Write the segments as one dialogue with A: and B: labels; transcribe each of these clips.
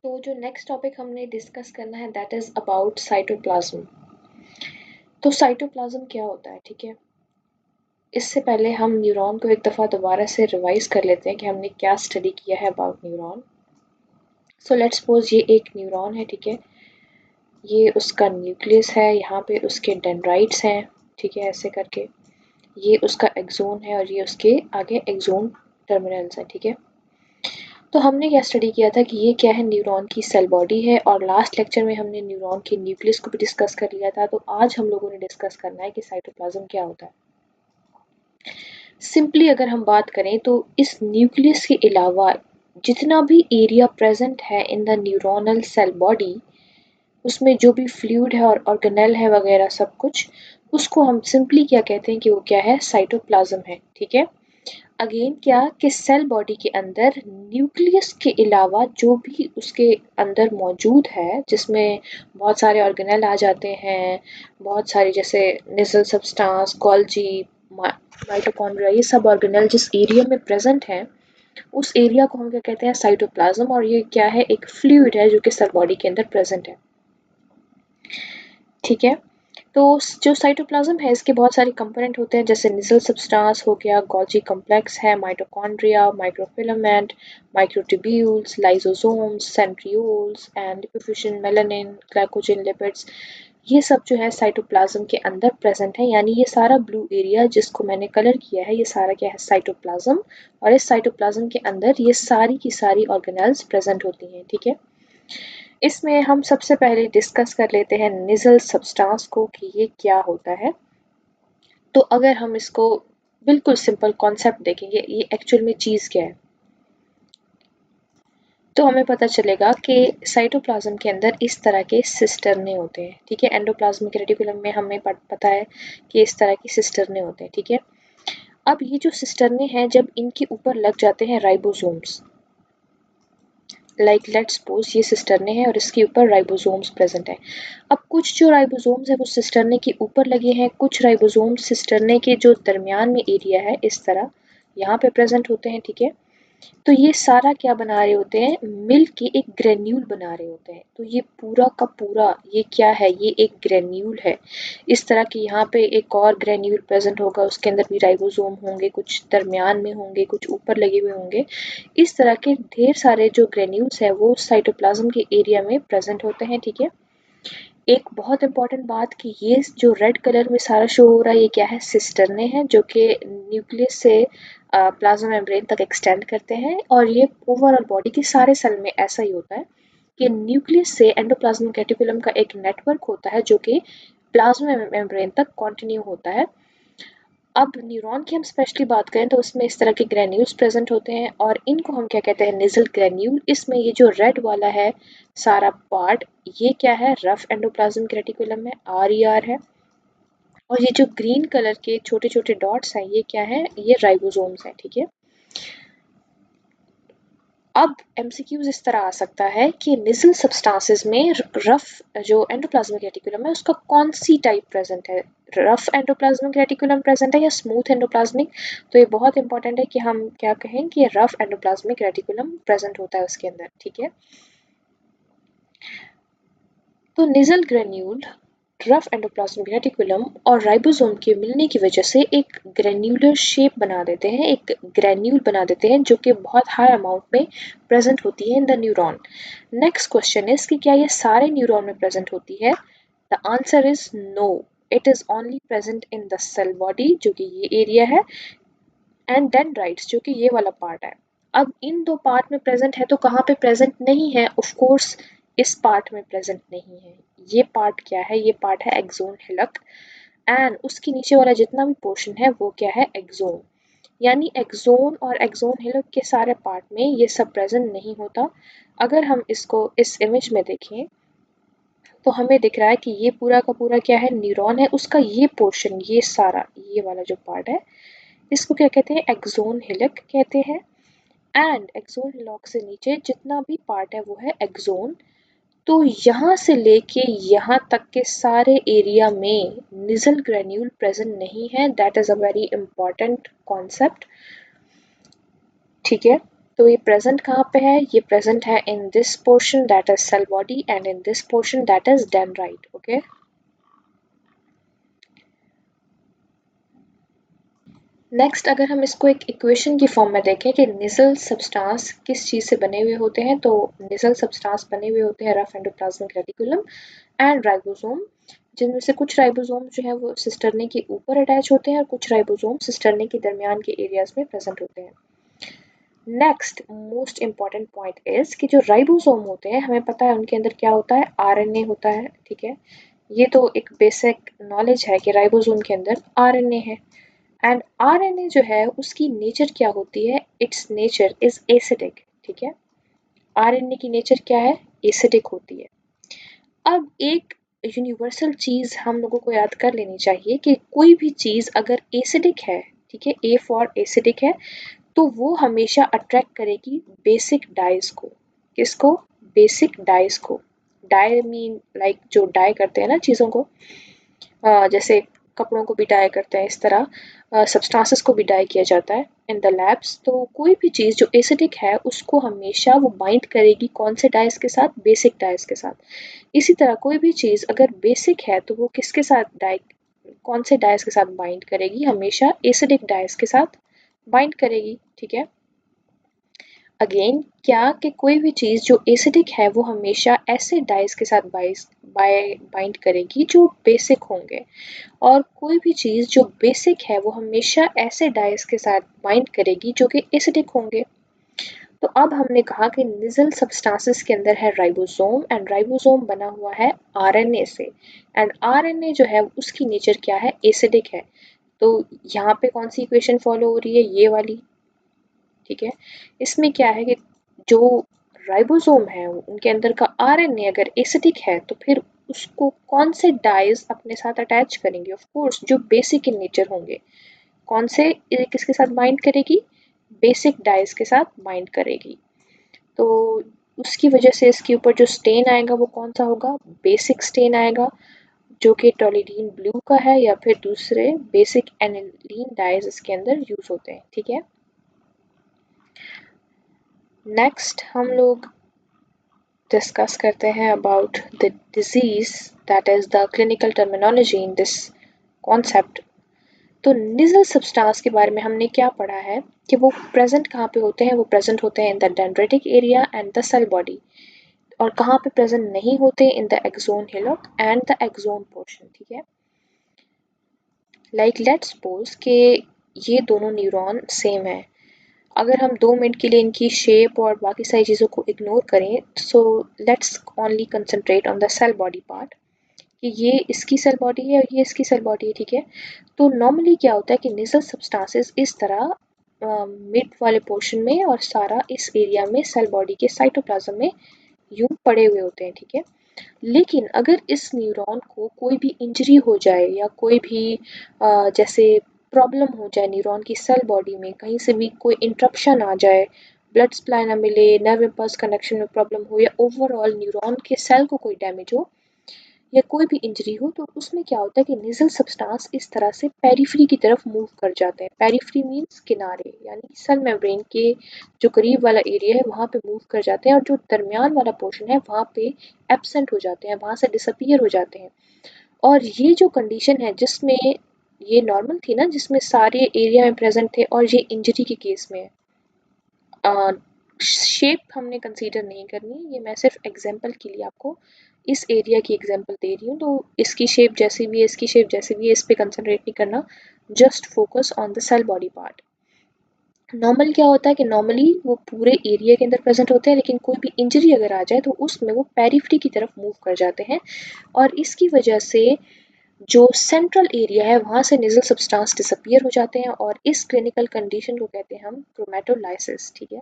A: तो जो next topic हमने डिस्कस करना है दैट इज़ अबाउट साइटोप्लाज्म। तो साइटोप्लाज्म क्या होता है, ठीक है। इससे पहले हम न्यूरॉन को एक दफ़ा दोबारा से रिवाइज कर लेते हैं कि हमने क्या स्टडी किया है about neuron. So let's suppose ये एक न्यूरॉन है, ठीक है। ये उसका न्यूक्लियस है, यहाँ पे उसके डेंड्राइट्स हैं, ठीक है, ऐसे करके। ये उसका एक्सोन है और ये उसके आगे एक्सोन टर्मिनल्स हैं, ठीक है। तो हमने क्या स्टडी किया था कि ये क्या है, न्यूरॉन की सेल बॉडी है, और लास्ट लेक्चर में हमने न्यूरॉन के न्यूक्लियस को भी डिस्कस कर लिया था। तो आज हम लोगों ने डिस्कस करना है कि साइटोप्लाज्म क्या होता है। सिंपली अगर हम बात करें तो इस न्यूक्लियस के अलावा जितना भी एरिया प्रेजेंट है in the neuronal cell body, उसमें जो भी फ्लूइड है और ऑर्गेनेल है वगैरह सब कुछ, उसको हम सिंपली क्या कहते हैं कि वो क्या है, साइटोप्लाज्म है, ठीक है। अगेन क्या कि सेल बॉडी के अंदर न्यूक्लियस के अलावा जो भी उसके अंदर मौजूद है, जिसमें बहुत सारे ऑर्गेनेल आ जाते हैं, बहुत सारी जैसे नेजल सब्सटेंस, गोल्जी, माइटोकॉन्ड्रिया, ये सब ऑर्गेनेल जिस एरिया में प्रेजेंट हैं, उस एरिया को हम क्या कहते हैं, साइटोप्लाज्म। और ये क्या है, एक फ्लूइड है जो कि सेल बॉडी के अंदर प्रेजेंट है, ठीक है। तो जो साइटोप्लाज्म है इसके बहुत सारे कंपोनेंट होते हैं, जैसे निजल सब्सटेंस हो गया, गोल्जी कॉम्प्लेक्स है, mitochondria, microfilament, microtubules, lysosomes, centrioles and lipofuscin, melanin, glycogen, lipids, ये सब जो है साइटोप्लाज्म के अंदर प्रेजेंट है। यानी ये सारा ब्लू एरिया जिसको मैंने कलर किया है, ये सारा क्या है, साइटोप्लाज्म। और इस साइटोप्लाज्म के अंदर ये सारी की सारी ऑर्गेनेल्स प्रेजेंट होती हैं, ठीक है। इसमें हम सबसे पहले डिस्कस कर लेते हैं निजल सब्सटेंस को कि ये क्या होता है। तो अगर हम इसको बिल्कुल सिंपल कॉन्सेप्ट देखेंगे, ये एक्चुअल में चीज़ क्या है, तो हमें पता चलेगा कि साइटोप्लाज्म के अंदर इस तरह के सिस्टर्ने होते हैं, ठीक है। एंडोप्लाज्मिक रेटिकुलम में हमें पता है कि इस तरह की सिस्टर्ने होते हैं, ठीक है। अब ये जो सिस्टर्ने हैं, जब इनके ऊपर लग जाते हैं राइबोसोम्स, लाइक लेट्स सपोज ये सिस्टर्ने हैं और इसके ऊपर राइबोसोम्स प्रेजेंट है। अब कुछ जो राइबोसोम्स है वो सिस्टर्ने के ऊपर लगे हैं, कुछ राइबोसोम्स सिस्टर्ने के जो दरमियान में एरिया है इस तरह यहाँ पे प्रेजेंट होते हैं, ठीक है। तो ये सारा क्या बना रहे होते हैं, मिल के एक ग्रेन्यूल बना रहे होते हैं। तो ये पूरा का पूरा ये क्या है, ये एक ग्रेन्यूल है। इस तरह की यहाँ पे एक और ग्रेन्यूल प्रेजेंट होगा, उसके अंदर भी राइबोसोम होंगे, कुछ दरमियान में होंगे, कुछ ऊपर लगे हुए होंगे। इस तरह के ढेर सारे जो ग्रेन्यूल्स है वो साइटोप्लाज्म के एरिया में प्रेजेंट होते हैं, ठीक है। एक बहुत इंपॉर्टेंट बात कि ये जो रेड कलर में सारा शो हो रहा है, ये क्या है, सिस्टर्ने हैं जो कि न्यूक्लियस से प्लाज्मा मेम्ब्रेन तक एक्सटेंड करते हैं। और ये ओवरऑल बॉडी के सारे सेल में ऐसा ही होता है कि न्यूक्लियस से एंडोप्लाज्मिक रेटिकुलम का एक नेटवर्क होता है जो कि प्लाज्मा मेम्ब्रेन तक कंटिन्यू होता है। अब न्यूरॉन की हम स्पेशली बात करें तो उसमें इस तरह के ग्रेन्यूल्स प्रेजेंट होते हैं और इनको हम क्या कहते हैं, निजल ग्रेन्यूल। इसमें ये जो रेड वाला है सारा पार्ट, ये क्या है, रफ एंडोप्लाज्मिक रेटिकुलम है, RER है। और ये जो ग्रीन कलर के छोटे छोटे डॉट्स हैं, ये क्या है, ये राइबोसोम्स हैं, ठीक है। अब MCQs इस तरह आ सकता है कि निजल सब्सटेंसेस में रफ जो एंडोप्लाज्मिक रेटिकुलम है उसका कौन सी टाइप प्रेजेंट है, रफ एंडोप्लाज्मिक रेटिकुलम प्रेजेंट है या स्मूथ एंडोप्लाज्मिक। तो ये बहुत इंपॉर्टेंट है कि हम क्या कहें कि रफ एंडोप्लाज्मिक रेटिकुलम प्रेजेंट होता है उसके अंदर, ठीक है। तो Nissl granule, rough endoplasmic reticulum और राइबोसोम के मिलने की वजह से एक ग्रेन्यूलर शेप बना देते हैं, एक ग्रेन्यूल बना देते हैं जो कि बहुत हाई अमाउंट में प्रेजेंट होती है in the neuron. Next question is कि क्या ये सारे न्यूरॉन में प्रेजेंट होती है। The answer is no, it is only present in the cell body जो कि ये एरिया है, एंड डेंड्राइट्स जो कि ये वाला पार्ट है। अब इन दो पार्ट में प्रेजेंट है तो कहाँ पे प्रेजेंट नहीं है, ऑफ कोर्स इस पार्ट में प्रेजेंट नहीं है। ये पार्ट क्या है, ये पार्ट है एक्सोन हिलक, एंड उसके नीचे वाला जितना भी पोर्शन है वो क्या है, एक्सोन। यानी एक्सोन और एक्सोन हिलक के सारे पार्ट में ये सब प्रेजेंट नहीं होता। अगर हम इसको इस इमेज में देखें तो हमें दिख रहा है कि ये पूरा का पूरा क्या है, न्यूरॉन है, उसका ये पोर्शन, ये सारा ये वाला जो पार्ट है इसको क्या कहते हैं, एक्सोन हिलक कहते हैं। एंड एक्सोन हिलॉक से नीचे जितना भी पार्ट है वो है एक्सोन। तो यहाँ से लेके यहाँ तक के सारे एरिया में निजल ग्रेन्यूल प्रेजेंट नहीं है। That is a very important concept, ठीक है। तो ये प्रेजेंट कहाँ पे है? ये प्रेजेंट है in this portion that is cell body and in this portion that is dendrite. Okay, next अगर हम इसको एक इक्वेशन की फॉर्म में देखें कि निजल सब्सटेंस किस चीज़ से बने हुए होते हैं, तो निजल सब्सटेंस बने हुए होते हैं rough endoplasmic reticulum and ribosome, जिनमें से कुछ राइबोसोम जो है वो सिस्टरने के ऊपर अटैच होते हैं और कुछ राइबोसोम सिस्टरने के दरमियान के एरियाज में प्रेजेंट होते हैं। Next most important point is कि जो राइबोसोम होते हैं हमें पता है उनके अंदर क्या होता है, आरएनए होता है। ठीक है, ये तो एक बेसिक नॉलेज है कि राइबोसोम के अंदर आरएनए है। एंड आरएनए जो है उसकी नेचर क्या होती है? It's nature is acidic. ठीक है, आरएनए की नेचर क्या है? एसिडिक होती है। अब एक यूनिवर्सल चीज हम लोगों को याद कर लेनी चाहिए कि कोई भी चीज अगर एसिडिक है, ठीक है, ए फॉर एसिडिक है, तो वो हमेशा अट्रैक्ट करेगी बेसिक डाइज को। किसको? बेसिक डाइज को। डाई मीन लाइक जो डाई करते हैं ना चीज़ों को, जैसे कपड़ों को भी डाई करते हैं, इस तरह सब्सटेंसेस को भी डाई किया जाता है इन द लैब्स। तो कोई भी चीज़ जो एसिडिक है उसको हमेशा वो बाइंड करेगी कौन से डाइज के साथ? बेसिक डाइज के साथ। इसी तरह कोई भी चीज़ अगर बेसिक है तो वो किसके साथ डाई, कौन से डाइज के साथ बाइंड करेगी? हमेशा एसिडिक डाइज के साथ बाइंड करेगी। ठीक है, अगेन क्या कि कोई भी चीज़ जो एसिडिक है वो हमेशा ऐसे डाइज के साथ बाइंड करेगी जो बेसिक होंगे, और कोई भी चीज़ जो बेसिक है वो हमेशा ऐसे डाइज के साथ बाइंड करेगी जो कि एसिडिक होंगे। तो अब हमने कहा कि निजल सब्सटेंसेस के अंदर है राइबोसोम एंड राइबोसोम बना हुआ है आरएनए से, एंड आरएनए जो है उसकी नेचर क्या है? एसिडिक है। तो यहाँ पे कौन सी इक्वेशन फॉलो हो रही है? ये वाली। ठीक है, इसमें क्या है कि जो राइबोसोम है उनके अंदर का आरएनए अगर एसिडिक है तो फिर उसको कौन से डाइज अपने साथ अटैच करेंगे? ऑफ कोर्स जो बेसिक इन नेचर होंगे। कौन से? किसके साथ बाइंड करेगी? बेसिक डाइज के साथ बाइंड करेगी। तो उसकी वजह से इसके ऊपर जो स्टेन आएगा वो कौन सा होगा? बेसिक स्टेन आएगा, जो कि टोलिडीन ब्लू का है, या फिर दूसरे बेसिक एनिलीन डाइज इसके अंदर यूज होते हैं। ठीक है, नेक्स्ट हम लोग डिस्कस करते हैं about the disease, that is the clinical terminology in this concept. तो निजल सब्सटेंस के बारे में हमने क्या पढ़ा है कि वो प्रेजेंट कहाँ पे होते हैं? वो प्रेजेंट होते हैं in the dendritic area and the cell body. और कहाँ पे प्रेजेंट नहीं होते? In the axon hillock and the axon portion. ठीक है, लाइक लेट्स सपोज कि ये दोनों न्यूरॉन सेम है। अगर हम 2 मिनट के लिए इनकी शेप और बाकी सारी चीज़ों को इग्नोर करें, so let's only concentrate on the cell body part, कि ये इसकी सेल बॉडी है और ये इसकी सेल बॉडी है। ठीक है, तो नॉर्मली क्या होता है कि निजल सब्सटेंसेस इस तरह मिड वाले पोर्शन में और सारा इस एरिया में सेल बॉडी के साइटोप्लाज्म में यूं पड़े हुए होते हैं। ठीक है, लेकिन अगर इस न्यूरॉन को कोई भी इंजरी हो जाए या कोई भी जैसे प्रॉब्लम हो जाए न्यूरॉन की सेल बॉडी में, कहीं से भी कोई इंटरप्शन आ जाए, ब्लड सप्लाई ना मिले, नर्व इम्पल्स कनेक्शन में प्रॉब्लम हो, या ओवरऑल न्यूरॉन के सेल को कोई डैमेज हो या कोई भी इंजरी हो, तो उसमें क्या होता है कि निजल सब्सटेंस इस तरह से पेरिफेरी की तरफ मूव कर जाते हैं। पेरिफेरी मीन्स किनारे, यानी सेल मेम्ब्रेन के जो करीब वाला एरिया है वहाँ पे मूव कर जाते हैं, और जो दरमियान वाला पोर्शन है वहाँ पे एब्सेंट हो जाते हैं, वहाँ से डिसअपियर हो जाते हैं। और ये जो कंडीशन है जिसमें ये नॉर्मल थी ना, जिसमें सारे एरिया में प्रेजेंट थे, और ये इंजरी के केस में है, शेप हमने कंसीडर नहीं करनी, ये मैं सिर्फ एग्जांपल के लिए आपको इस एरिया की एग्जांपल दे रही हूँ। तो इसकी शेप जैसी भी है, इसकी शेप जैसी भी है, इस पे कंसंट्रेट नहीं करना, just focus on the cell body part. Normal क्या होता है कि नॉर्मली वो पूरे एरिया के अंदर प्रेजेंट होते हैं, लेकिन कोई भी इंजरी अगर आ जाए तो उसमें वो पेरिफेरी की तरफ मूव कर जाते हैं, और इसकी वजह से जो सेंट्रल एरिया है वहाँ से निजल सब्सटेंस डिसअपियर हो जाते हैं, और इस क्लिनिकल कंडीशन को कहते हैं हम क्रोमेटोलाइसिस। ठीक है,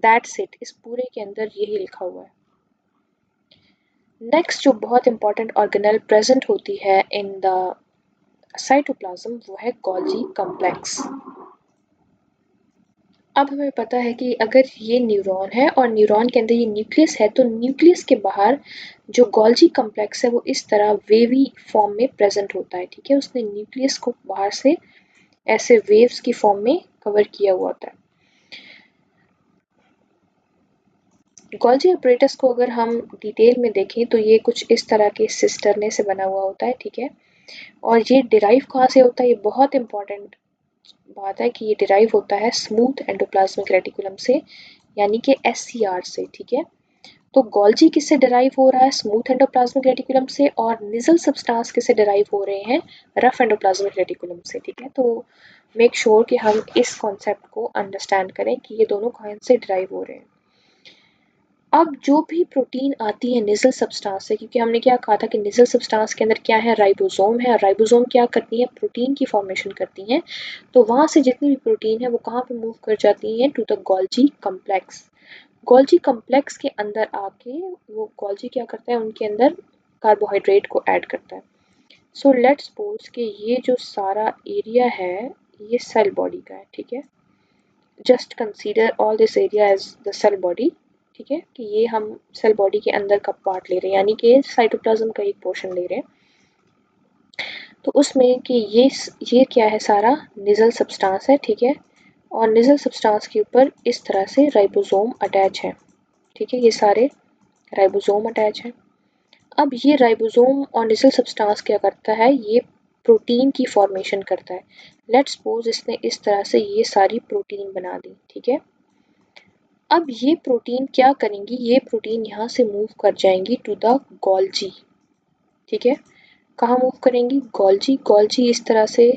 A: दैट्स इट, इस पूरे के अंदर यही लिखा हुआ है। नेक्स्ट जो बहुत इंपॉर्टेंट ऑर्गेनेल प्रेजेंट होती है इन द साइटोप्लाज्म वो है गोल्जी कॉम्प्लेक्स। अब हमें पता है कि अगर ये न्यूरॉन है और न्यूरॉन के अंदर ये न्यूक्लियस है, तो न्यूक्लियस के बाहर जो गोल्जी कॉम्प्लेक्स है वो इस तरह वेवी फॉर्म में प्रेजेंट होता है। ठीक है, उसने न्यूक्लियस को बाहर से ऐसे वेव्स की फॉर्म में कवर किया हुआ होता है। गोल्जी अपरेटस को अगर हम डिटेल में देखें तो ये कुछ इस तरह के सिस्टर्ने से बना हुआ होता है, ठीक है। और ये डिराइव कहाँ से होता है, ये बहुत इंपॉर्टेंट बात है कि ये डिराइव होता है स्मूथ एंडोप्लाज्मिक रेटिकुलम से, यानी कि SCR से, ठीक है। तो गोल्जी किससे डिराइव हो रहा है, स्मूथ एंडोप्लाज्मिक रेटिकुलम से, और निजल सब्सटेंस किससे डिराइव हो रहे हैं, रफ एंडोप्लाज्मिक रेटिकुलम से, ठीक है। तो मेक श्योर कि हम इस कॉन्सेप्ट को अंडरस्टैंड करें कि ये दोनों कहाँ से डिराइव हो रहे हैं। अब जो भी प्रोटीन आती है निजल सब्सटेंस से, क्योंकि हमने क्या कहा था कि निजल सब्सटेंस के अंदर क्या है, राइबोसोम है, और राइबोसोम क्या करती है, प्रोटीन की फॉर्मेशन करती हैं। तो वहाँ से जितनी भी प्रोटीन है वो कहाँ पे मूव कर जाती है, to the Golgi complex. Golgi complex के अंदर आके वो गोल्जी क्या करता है, उनके अंदर कार्बोहाइड्रेट को ऐड करता है। सो लेट्स सपोज कि ये जो सारा एरिया है ये सेल बॉडी का है, ठीक है। Just consider all this area as the cell body, ठीक है, कि ये हम सेल बॉडी के अंदर का पार्ट ले रहे हैं, यानी कि साइटोप्लाज्म का एक पोर्शन ले रहे हैं। तो उसमें कि ये क्या है, सारा निजल सब्सटेंस है, ठीक है। और निजल सब्सटेंस के ऊपर इस तरह से राइबोसोम अटैच है, ठीक है, ये सारे राइबोसोम अटैच है। अब ये राइबोसोम और निजल सब्सटेंस क्या करता है, ये प्रोटीन की फॉर्मेशन करता है। लेट्स सपोज इसने इस तरह से ये सारी प्रोटीन बना दी, ठीक है। अब ये प्रोटीन क्या करेंगी, ये प्रोटीन यहाँ से मूव कर जाएंगी टू द गोल्जी, ठीक है। कहाँ मूव करेंगी, गोल्जी। गोल्जी इस तरह से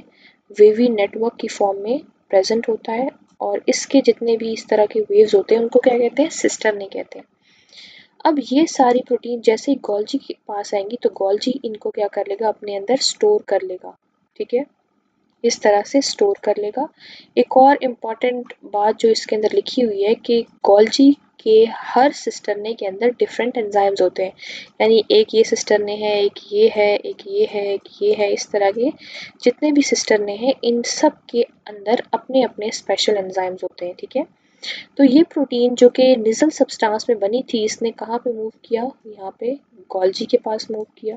A: वेवी नेटवर्क की फॉर्म में प्रेजेंट होता है, और इसके जितने भी इस तरह के वेव्स होते हैं उनको क्या कहते हैं, सिस्टर्ने कहते हैं। अब ये सारी प्रोटीन जैसे ही गोल्जी के पास आएंगी तो गोल्जी इनको क्या कर लेगा, अपने अंदर स्टोर कर लेगा, ठीक है, इस तरह से स्टोर कर लेगा। एक और इम्पॉर्टेंट बात जो इसके अंदर लिखी हुई है कि गोल्जी के हर सिस्टर्ने के अंदर डिफरेंट एंजाइम्स होते हैं, यानी एक ये सिस्टर्ने है, एक ये है, एक ये है, एक ये है, इस तरह के जितने भी सिस्टर्ने हैं इन सब के अंदर अपने अपने स्पेशल एंजाइम्स होते हैं, ठीक है। तो ये प्रोटीन जो कि निजल सब्सटेंस में बनी थी, इसने कहाँ पे मूव किया, यहाँ पे गोल्जी के पास मूव किया,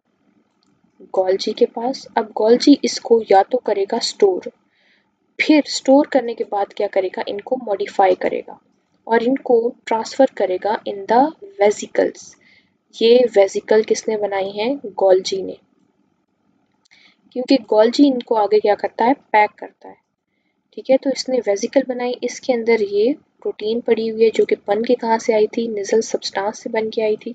A: गोल्जी के पास। अब गोल्जी इसको या तो करेगा स्टोर, फिर स्टोर करने के बाद क्या करेगा, इनको मॉडिफाई करेगा और इनको ट्रांसफर करेगा इन द वेसिकल्स। ये वेसिकल किसने बनाई है, गोल्जी ने, क्योंकि गोल्जी इनको आगे क्या करता है, पैक करता है, ठीक है। तो इसने वेसिकल बनाई, इसके अंदर ये प्रोटीन पड़ी हुई है जो कि बन के कहाँ से आई थी, निजल सब्सटेंस से बन के आई थी।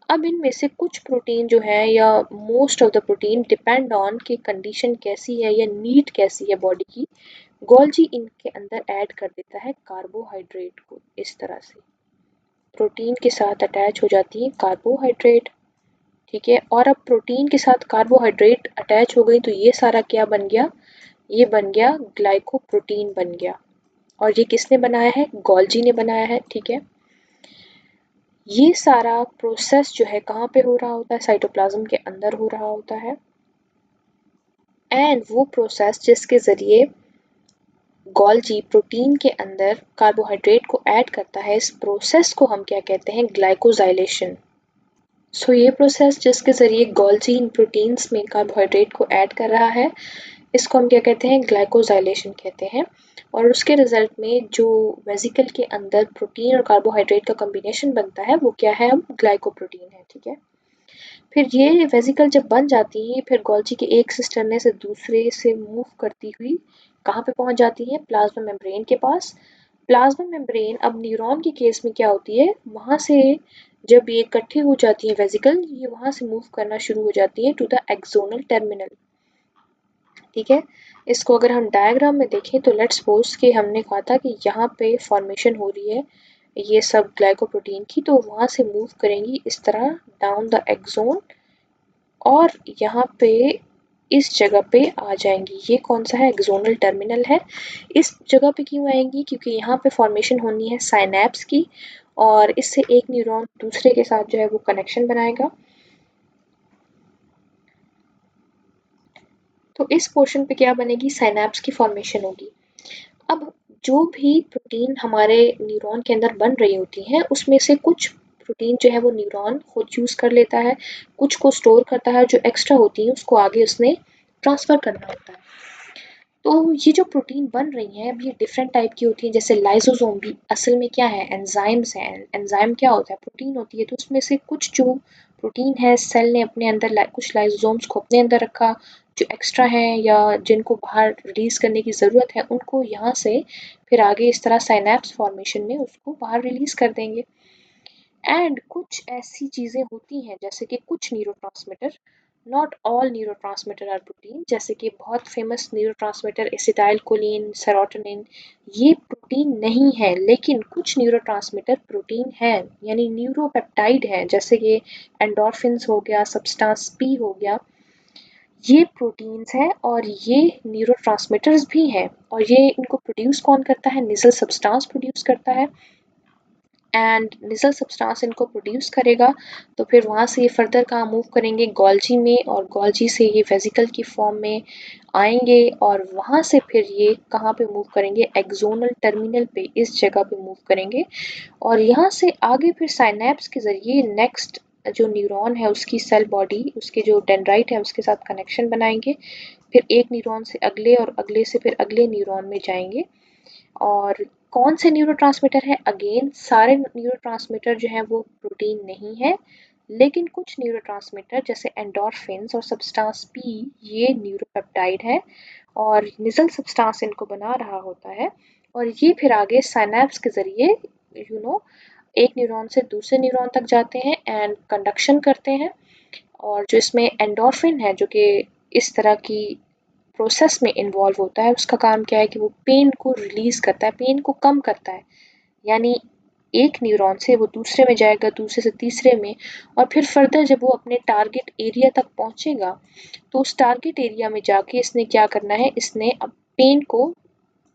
A: अब इनमें से कुछ प्रोटीन जो है, या most of the protein depend on कि कंडीशन कैसी है या नीड कैसी है बॉडी की, गोल्जी इनके अंदर ऐड कर देता है कार्बोहाइड्रेट को, इस तरह से प्रोटीन के साथ अटैच हो जाती है कार्बोहाइड्रेट, ठीक है। और अब प्रोटीन के साथ कार्बोहाइड्रेट अटैच हो गई तो ये सारा क्या बन गया, ये बन गया ग्लाइकोप्रोटीन बन गया, और ये किसने बनाया है, गोल्जी ने बनाया है, ठीक है। ये सारा प्रोसेस जो है कहाँ पे हो रहा होता है, साइटोप्लाज्म के अंदर हो रहा होता है। एंड वो प्रोसेस जिसके ज़रिए गोल्जी प्रोटीन के अंदर कार्बोहाइड्रेट को ऐड करता है, इस प्रोसेस को हम क्या कहते हैं, ग्लाइकोजाइलेशन। सो ये प्रोसेस जिसके ज़रिए गोल्जी इन प्रोटीन्स में कार्बोहाइड्रेट को ऐड कर रहा है, इसको हम क्या कहते हैं, ग्लाइकोजाइलेशन कहते हैं। और उसके रिजल्ट में जो वेसिकल के अंदर प्रोटीन और कार्बोहाइड्रेट का कॉम्बिनेशन बनता है वो क्या है, अब ग्लाइकोप्रोटीन है, ठीक है। फिर ये वेसिकल जब बन जाती है, फिर गोल्जी के एक सिस्टर्ने से दूसरे से मूव करती हुई कहाँ पे पहुंच जाती है, प्लाज्मा मेम्ब्रेन के पास। प्लाज्मा मेम्ब्रेन अब न्यूरॉन के केस में क्या होती है, वहाँ से जब ये इकट्ठी हो जाती है वेसिकल, ये वहाँ से मूव करना शुरू हो जाती है टू द एक्सोनल टर्मिनल, ठीक है। इसको अगर हम डायग्राम में देखें तो लेट्स सपोज कि हमने कहा था कि यहाँ पे फॉर्मेशन हो रही है ये सब ग्लाइकोप्रोटीन की, तो वहाँ से मूव करेंगी इस तरह डाउन द एक्सोन, और यहाँ पे इस जगह पे आ जाएंगी। ये कौन सा है, एक्सोनल टर्मिनल है। इस जगह पे क्यों आएंगी, क्योंकि यहाँ पे फॉर्मेशन होनी है साइनैप्स की, और इससे एक न्यूरॉन दूसरे के साथ जो है वो कनेक्शन बनाएगा। तो इस पोर्शन पे क्या बनेगी, साइनैप्स की फॉर्मेशन होगी। अब जो भी प्रोटीन हमारे न्यूरॉन के अंदर बन रही होती हैं उसमें से कुछ प्रोटीन जो है वो न्यूरॉन खुद यूज़ कर लेता है, कुछ को स्टोर करता है, जो एक्स्ट्रा होती है उसको आगे उसने ट्रांसफ़र करना होता है। तो ये जो प्रोटीन बन रही हैं अब ये डिफरेंट टाइप की होती हैं, जैसे लाइसोसोम भी असल में क्या है, एंजाइम्स हैं। एंजाइम क्या होता है, प्रोटीन होती है। तो उसमें से कुछ जो प्रोटीन है सेल ने अपने अंदर कुछ लाइसोसोम्स को अपने अंदर रखा, जो एक्स्ट्रा हैं या जिनको बाहर रिलीज करने की ज़रूरत है उनको यहाँ से फिर आगे इस तरह साइनैप्स फॉर्मेशन में उसको बाहर रिलीज कर देंगे। एंड कुछ ऐसी चीज़ें होती हैं जैसे कि कुछ neurotransmitter, not all neurotransmitter are protein, जैसे कि बहुत फेमस न्यूरोट्रांसमीटर एसिटाइलकोलिन, सेरोटोनिन, ये प्रोटीन नहीं है। लेकिन कुछ न्यूरोट्रांसमीटर प्रोटीन हैं, यानी न्यूरोपेप्टाइड हैं, जैसे कि एंडोर्फिन्स हो गया, सब्सटेंस पी हो गया, ये प्रोटीन्स हैं और ये न्यूरोट्रांसमीटर्स भी हैं। और ये इनको प्रोड्यूस कौन करता है, निजल सब्सटेंस प्रोड्यूस करता है। एंड निजल सब्सटेंस इनको प्रोड्यूस करेगा तो फिर वहाँ से ये फर्दर कहाँ मूव करेंगे, गोल्जी में, और गोल्जी से ये वेसिकल की फॉर्म में आएंगे और वहाँ से फिर ये कहाँ पे मूव करेंगे, एक्सोनल टर्मिनल पे, इस जगह पे मूव करेंगे। और यहाँ से आगे फिर साइनैप्स के ज़रिए नेक्स्ट जो न्यूरॉन है उसकी सेल बॉडी, उसके जो डेंड्राइट है उसके साथ कनेक्शन बनाएंगे, फिर एक न्यूरॉन से अगले और अगले से फिर अगले न्यूरॉन में जाएंगे। और कौन से न्यूरोट्रांसमीटर है, अगेन सारे न्यूरोट्रांसमीटर जो हैं वो प्रोटीन नहीं है, लेकिन कुछ न्यूरोट्रांसमीटर जैसे एंडोर्फिन्स और सब्सटेंस पी ये न्यूरोपेप्टाइड है और निजल सब्सटेंस इनको बना रहा होता है। और ये फिर आगे साइनैप्स के जरिए एक न्यूरॉन से दूसरे न्यूरॉन तक जाते हैं एंड कंडक्शन करते हैं। और जो इसमें एंडोर्फिन है जो कि इस तरह की प्रोसेस में इन्वॉल्व होता है, उसका काम क्या है कि वो पेन को रिलीज करता है, पेन को कम करता है। यानी एक न्यूरॉन से वो दूसरे में जाएगा, दूसरे से तीसरे में, और फिर फर्दर जब वो अपने टारगेट एरिया तक पहुंचेगा तो उस टारगेट एरिया में जाके इसने क्या करना है, इसने अब पेन को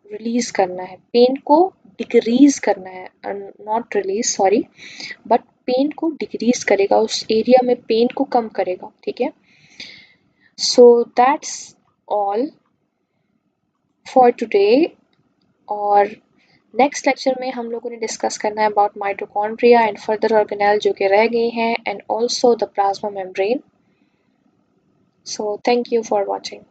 A: रिलीज करना है, पेन को डिक्रीज करना है, not release sorry, but pain को डिक्रीज करेगा, उस एरिया में पेन को कम करेगा। ठीक है, so that's all for today. और नेक्स्ट लेक्चर में हम लोगों ने डिस्कस करना है about mitochondria and further organelle जो कि रह गए हैं, and also the plasma membrane. So thank you for watching.